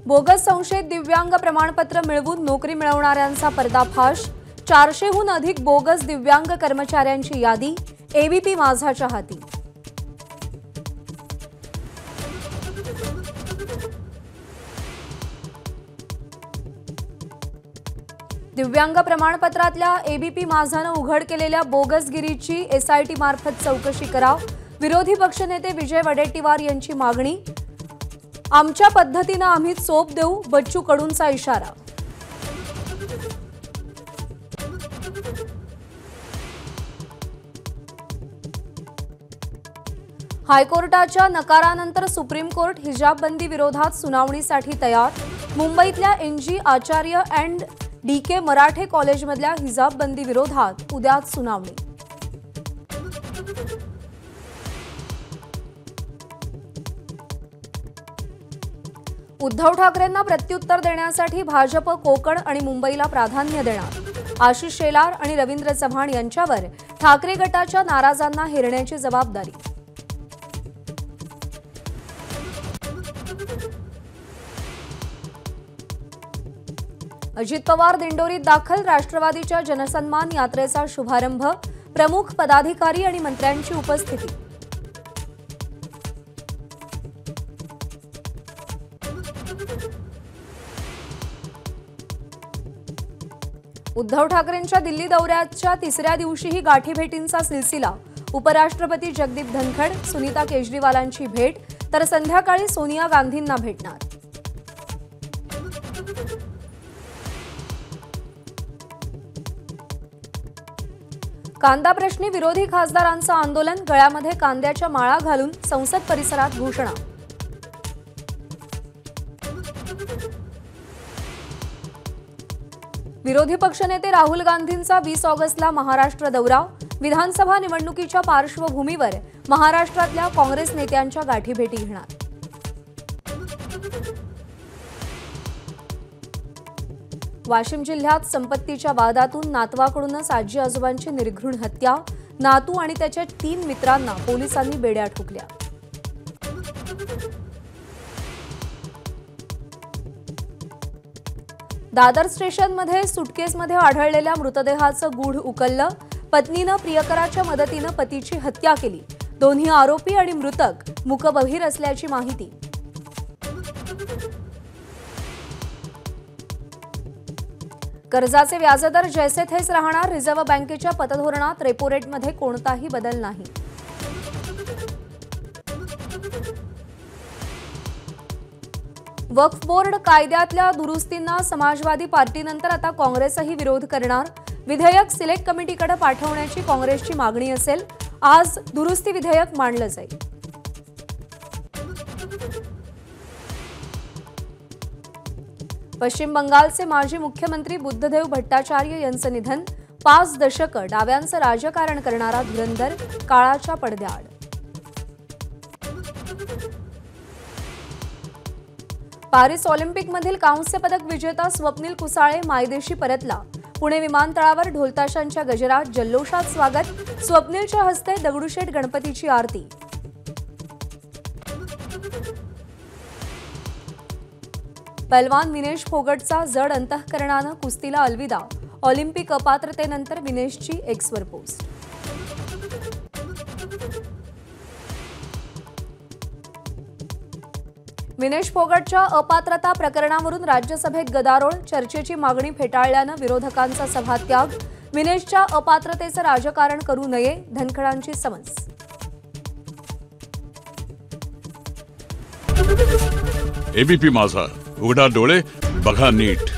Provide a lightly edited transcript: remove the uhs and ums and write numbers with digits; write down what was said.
Bogus संशयित दिव्यांग प्रमाणपत्र मिळवून नोकरी मिळवणाऱ्यांचा पर्दाफाश। 400हून अधिक बोगस दिव्यांग कर्मचाऱ्यांची यादी एबीपी माझाच्या हाती। दिव्यांग प्रमाणपत्रातल्या एबीपी माझानं उघड केलेल्या बोगसगिरीची एसआयटी मार्फत चौकशी कराव। विरोधी पक्षनेते विजय वडेट्टीवार यांची मागणी। आमच्या पद्धतीनं आम्ही चोप देऊ, बच्चू कडूंचा इशारा। हायकोर्टाच्या नकारानंतर सुप्रीम कोर्ट हिजाब बंदी विरोधात सुनावणीसाठी तयार। मुंबईतल्या एनजी आचार्य अँड डीके मराठे कॉलेजमधल्या हिजाब बंदी विरोधात उद्या सुनावणी। उद्धव ठाकरेंना प्रत्युत्तर देण्यासाठी भाजप कोकण आणि मुंबईला प्राधान्य देणार। आशिष शेलार आणि रवींद्र चव्हाण यांच्यावर ठाकरे गटाच्या नाराजांना हेरण्याची जबाबदारी। अजित पवार दिंडोरीत दाखल। राष्ट्रवादीच्या जनसन्मान यात्रेचा शुभारंभ। प्रमुख पदाधिकारी आणि मंत्र्यांची उपस्थिती। उद्धव ठाकरेंच्या दिल्ली दौऱ्याच्या तिसऱ्या दिवशीही गाठीभेटींचा सिलसिला। उपराष्ट्रपती जगदीप धनखड सुनीता केजरीवालांची भेट, तर संध्याकाळी सोनिया गांधींना भेटणार। कांदा प्रश्नी विरोधी खासदारांचं आंदोलन। गळ्यामध्ये कांद्याच्या माळा घालून संसद परिसरात घोषणा। विरोधी पक्षनेते राहुल गांधींचा 20 ऑगस्टला महाराष्ट्र दौरा। विधानसभा निवडणुकीच्या पार्श्वभूमीवर महाराष्ट्रातल्या काँग्रेस नेत्यांच्या गाठीभेटी घेणार। वाशिम जिल्ह्यात संपत्तीच्या वादातून नातवाकडूनच आजी आजोबांची निर्घृण हत्या। नातू आणि त्याच्या 3 मित्रांना पोलिसांनी बेड्या ठोकल्या। दादर स्टेशनमध्ये सुटकेसमध्ये आढळलेल्या मृतदेहाचं गूढ उकललं। पत्नीनं प्रियकराच्या मदतीनं पतीची हत्या केली। दोन्ही आरोपी आणि मृतक मूकबधीर असल्याची माहिती। कर्जाचे व्याजदर जैसे थेच राहणार। रिझर्व्ह बँकेच्या पतधोरणात रेपो रेटमध्ये कोणताही बदल नाही। वक्फ बोर्ड कायद्यातल्या दुरुस्तींना समाजवादी पार्टीनंतर आता काँग्रेसही विरोध करणार। विधेयक सिलेक्ट कमिटीकडे पाठवण्याची काँग्रेसची मागणी असेल। आज दुरुस्ती विधेयक मांडलं जाईल। पश्चिम बंगालचे माजी मुख्यमंत्री बुद्धदेव भट्टाचार्य यांचं निधन। 5 दशकं डाव्यांचं राजकारण करणारा धुरंधर काळाच्या पडद्याआड। पॅरिस ऑलिम्पिकमधील कांस्य पदक विजेता स्वप्नील कुसाळे मायदेशी परतला। पुणे विमानतळावर ढोलताशांच्या गजरात जल्लोषात स्वागत। स्वप्नीलच्या हस्ते दगडूशेठ गणपतीची आरती। पहलवान विनेश फोगटचा जड अंतःकरणानं कुस्तीला अलविदा। ऑलिम्पिक अपात्रतेनंतर विनेशची एक्सवर पोस्ट। विनेश फोगटच्या अपात्रता प्रकरणावरून राज्यसभेत गदारोळ। चर्चेची मागणी फेटाळल्यानं विरोधकांचा सभात्याग। विनेशच्या अपात्रतेचं राजकारण करू नये, धनखडांची समज। एबीपी माझा, उघडा डोळे बघा नीट।